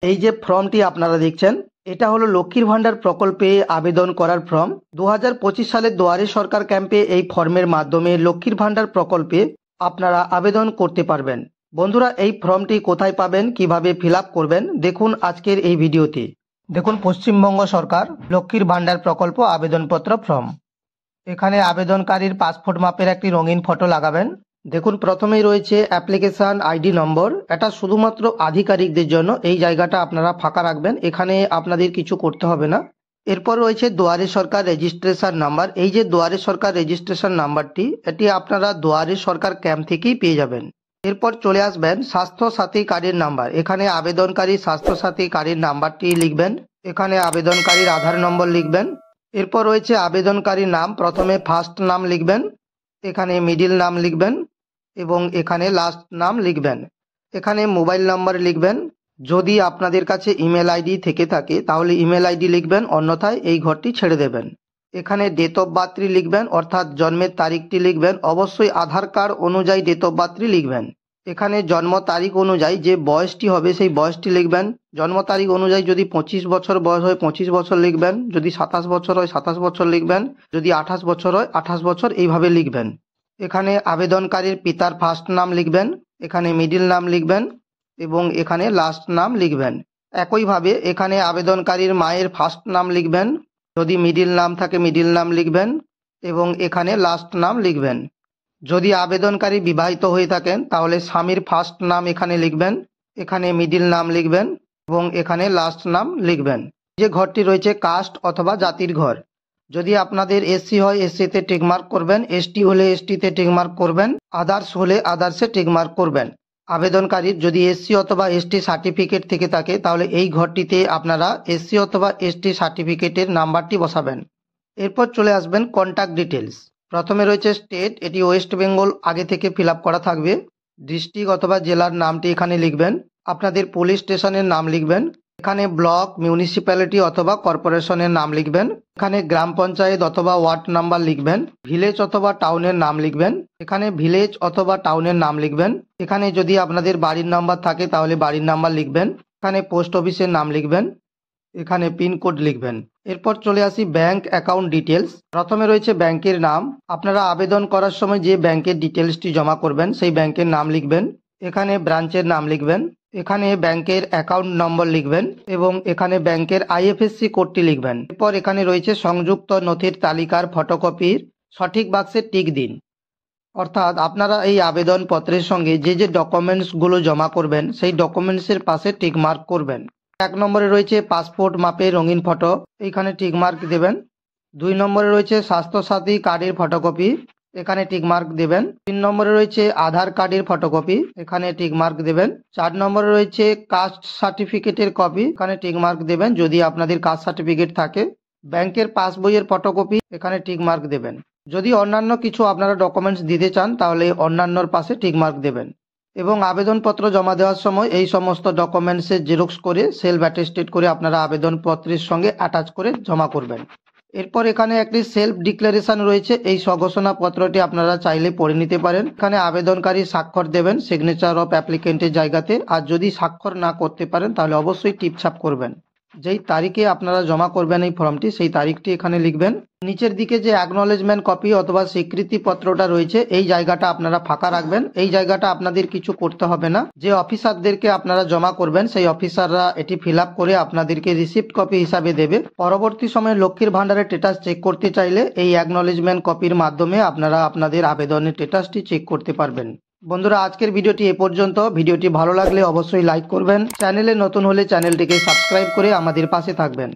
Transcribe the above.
এই যে ফর্মটি আপনারা দেখছেন, এটা হলো লক্ষ্মীর ভান্ডার প্রকল্পে আবেদন করার ফর্ম। 2025 সালের দুয়ারে সরকার ক্যাম্পে এই ফর্মের মাধ্যমে লক্ষ্মীর ভান্ডার প্রকল্পে আপনারা আবেদন করতে পারবেন। বন্ধুরা, এই ফর্মটি কোথায় পাবেন, কিভাবে ফিল আপ করবেন, দেখুন আজকের এই ভিডিওতে। দেখুন, পশ্চিমবঙ্গ সরকার লক্ষ্মীর ভান্ডার প্রকল্প আবেদনপত্র ফর্ম। এখানে আবেদনকারীর পাসপোর্ট মাপের একটি রঙিন ফটো লাগাবেন। দেখুন, প্রথমেই রয়েছে অ্যাপ্লিকেশন আইডি নম্বর। এটা শুধুমাত্র আধিকারিকদের জন্য, এই জায়গাটা আপনারা ফাঁকা রাখবেন, এখানে আপনাদের কিছু করতে হবে না। এরপর রয়েছে দুয়ারে সরকার রেজিস্ট্রেশন নাম্বার। এই যে দুয়ারে সরকার রেজিস্ট্রেশন নাম্বারটি, এটি আপনারা দুয়ারে সরকার ক্যাম্প থেকেই পেয়ে যাবেন। এরপর চলে আসবেন স্বাস্থ্য সাথী কার্ডের নাম্বার। এখানে আবেদনকারী স্বাস্থ্য সাথী কার্ডের নাম্বারটি লিখবেন। এখানে আবেদনকারীর আধার নম্বর লিখবেন। এরপর রয়েছে আবেদনকারীর নাম। প্রথমে ফার্স্ট নাম লিখবেন, এখানে মিডিল নাম লিখবেন এবং এখানে লাস্ট নাম লিখবেন। এখানে মোবাইল নাম্বার লিখবেন। যদি আপনাদের কাছে ইমেল আইডি থেকে থাকে তাহলে ইমেল আইডি লিখবেন, অন্যথায় এই ঘরটি ছেড়ে দেবেন। এখানে ডেট অফ বার্থটি লিখবেন, অর্থাৎ জন্মের তারিখটি লিখবেন। অবশ্যই আধার কার্ড অনুযায়ী ডেট অফ বার্থটি লিখবেন। এখানে জন্ম তারিখ অনুযায়ী যে বয়সটি হবে সেই বয়সটি লিখবেন। জন্ম তারিখ অনুযায়ী যদি 25 বছর বয়স হয় 25 বছর লিখবেন, যদি 27 বছর হয় 27 বছর লিখবেন, যদি 28 বছর হয় 28 বছর, এইভাবে লিখবেন। এখানে আবেদনকারীর পিতার ফার্স্ট নাম লিখবেন, এখানে মিডিল নাম লিখবেন এবং এখানে লাস্ট নাম লিখবেন। একইভাবে এখানে আবেদনকারীর মায়ের ফার্স্ট নাম লিখবেন, যদি মিডিল নাম থাকে মিডিল নাম লিখবেন এবং এখানে লাস্ট নাম লিখবেন। যদি আবেদনকারী বিবাহিত হয়ে থাকেন তাহলে স্বামীর ফার্স্ট নাম এখানে লিখবেন, এখানে মিডিল নাম লিখবেন এবং এখানে লাস্ট নাম লিখবেন। যে ঘরটি রয়েছে কাস্ট অথবা জাতির ঘর। যদি আপনাদের এসসি হয় এসসিতে টিকমার্ক করবেন, এসটি হলে এসটিতে টিকমার্ক করবেন, আদার্স হলে আদার্সে টিকমার্ক করবেন। আবেদনকারীর যদি এসসি অথবা এসটি সার্টিফিকেট থেকে থাকে তাহলে এই ঘরটিতে আপনারা এসসি অথবা এসটি সার্টিফিকেটের নাম্বারটি বসাবেন। এরপর চলে আসবেন কন্ট্যাক্ট ডিটেলস। প্রথমে রয়েছে স্টেট, এটি ওয়েস্ট বেঙ্গল আগে থেকে ফিল আপ করা থাকবে। ডিস্ট্রিক্ট অথবা জেলার নামটি এখানে লিখবেন। আপনাদের পুলিশ স্টেশনের নাম লিখবেন। এখানে ব্লক, মিউনিসিপ্যালিটি অথবা কর্পোরেশনের নাম লিখবেন। এখানে গ্রাম পঞ্চায়েত অথবা ওয়ার্ড নাম্বার লিখবেন। ভিলেজ অথবা টাউনের নাম লিখবেন। এখানে ভিলেজ অথবা টাউনের নাম লিখবেন। এখানে যদি আপনাদের বাড়ির নাম্বার থাকে তাহলে বাড়ির নাম্বার লিখবেন। এখানে পোস্ট অফিসের নাম লিখবেন। এখানে পিনকোড লিখবেন। এরপর চলে আসি ব্যাংক অ্যাকাউন্ট ডিটেলস। প্রথমে রয়েছে ব্যাংকের নাম। আপনারা আবেদন করার সময় যে ব্যাংকের ডিটেলসটি জমা করবেন সেই ব্যাংকের নাম লিখবেন। এখানে ব্রাঞ্চের নাম লিখবেন। এখানে ব্যাংকের অ্যাকাউন্ট নম্বর লিখবেন এবং এখানে ব্যাংকের আইএফএসসি কোডটি লিখবেন। এরপর এখানে রয়েছে সংযুক্ত নথির তালিকার ফটোকপির সঠিক বাক্সে টিক দিন। অর্থাৎ আপনারা এই আবেদনপত্রের সঙ্গে যে যে ডকুমেন্টসগুলো জমা করবেন সেই ডকুমেন্টসের পাশে টিক মার্ক করবেন। 1 নম্বরে রয়েছে পাসপোর্ট মাপের রঙিন ফটো, এইখানে টিক মার্ক দেবেন। 2 নম্বরে রয়েছে স্বাস্থ্যসাথী কার্ডের ফটোকপি, এখানে টিক মার্ক দেবেন। 3 নম্বরে রয়েছে আধার কার্ডের ফটোকপি, এখানে টিক মার্ক দেবেন। 4 নম্বরে রয়েছে কাস্ট সার্টিফিকেটের কপি, এখানে টিক মার্ক দেবেন যদি আপনাদের কাস্ট সার্টিফিকেট থাকে। ব্যাংকের পাসবইয়ের ফটোকপি, এখানে টিক মার্ক দেবেন। যদি অন্যান্য কিছু আপনারা ডকুমেন্টস দিতে চান তাহলে অন্যান্যর পাশে টিক মার্ক দেবেন। এবং আবেদনপত্র জমা দেওয়ার সময় এই সমস্ত ডকুমেন্টসের জেরক্স করে সেলফ অ্যাটেস্টেড করে আপনারা আবেদনপত্রের সঙ্গে অ্যাটাচ করে জমা করবেন। এরপর এখানে একটি সেলফ ডিক্লারেশন রয়েছে, এই স্বঘোষণা পত্রটি আপনারা চাইলে পড়ে নিতে পারেন। এখানে আবেদনকারী স্বাক্ষর দেবেন সিগনেচার অফ অ্যাপ্লিকেন্টের জায়গাতে, আর যদি স্বাক্ষর না করতে পারেন তাহলে অবশ্যই টিপছাপ করবেন। যেই তারিখে আপনারা জমা করবেন এই ফর্মটি সেই তারিখটি এখানে লিখবেন। নিচের দিকে যে অ্যাকনলেজমেন্ট কপি অথবা স্বীকৃতি পত্রটা রয়েছে এই জায়গাটা আপনারা ফাঁকা রাখবেন। এই জায়গাটা আপনাদের কিছু করতে হবে না। যে অফিসারদেরকে আপনারা জমা করবেন সেই অফিসাররা এটি ফিল আপ করে আপনাদেরকে রিসিপ্ট কপি হিসাবে দেবে। পরবর্তী সময়ে লক্ষ্মীর ভান্ডারের স্ট্যাটাস চেক করতে চাইলে এই অ্যাকনলেজমেন্ট কপির মাধ্যমে আপনারা আপনাদের আবেদনের স্ট্যাটাসটি চেক করতে পারবেন। বন্ধুরা, আজকের ভিডিওটি এ পর্যন্ত। ভিডিওটি ভালো লাগলে অবশ্যই লাইক করবেন। চ্যানেলে নতুন হলে চ্যানেলটিকে সাবস্ক্রাইব করে আমাদের পাশে থাকবেন।